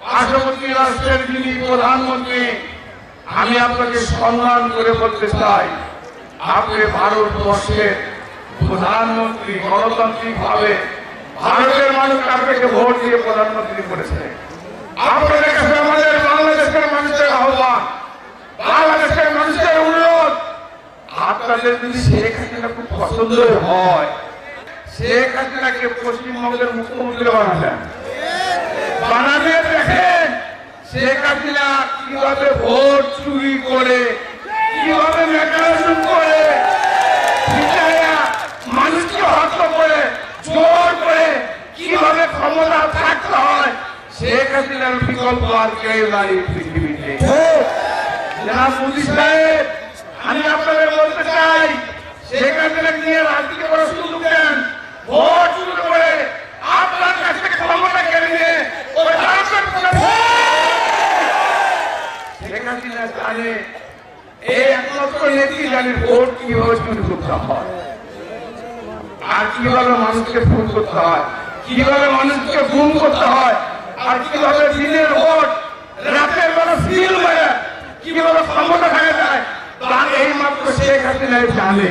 পার্শ্ববর্তী রাষ্ট্রের যিনি প্রধানমন্ত্রী, আমি আপনাকে সম্মান করে বলতে চাই, আপনি ভারতবর্ষের প্রধানমন্ত্রী। গণতান্ত্রিক ভাবে ভারতের মানুষ আপনাকে ভোট দিয়ে প্রধানমন্ত্রী করেছে। আপনাদের কাছে আমাদের বাংলাদেশের মানুষের আহ্বান, বাংলাদেশের মানুষের অনুরোধ, আপনাদের যদি শেখ হাসিনা খুব পছন্দ হয়, শেখ হাসিনাকে পশ্চিমবঙ্গের মুখ্যমন্ত্রী বানাবে দেখেন শেখ হাসিনা কিভাবে ভোট চুরি করে, কিভাবে মেকানিজম করে, মানুষকে হত্যা করে, জোর করে কিভাবে ক্ষমতা থাকতে হয়। শেখ হাসিনার বিকল্প আর কেউ নাই পৃথিবীতে। জনাব মোদী সাহেব, আমি আপনাদের বলতে চাই, শেখ হাসিনাকে নিয়ে রাজনীতি করার সুযোগ দেন, ভোট চুরি করে আপনার কাছ থেকে ক্ষমতা কেড়ে নিয়ে শেখ হাসিনা জানে, এই একমাত্র নেত্রী জানে ভোট কিভাবে চুরি করতে হয়, আর কিভাবে মানুষকে ফোন করতে হয়, কিভাবে মানুষকে গুম করতে হয়, আর কিভাবে দিনের ভোট রাতের বেলা সিল মেরে কিভাবে ক্ষমতা থাকা যায়, তা এই মাত্র শেখ হাসিনা জানে।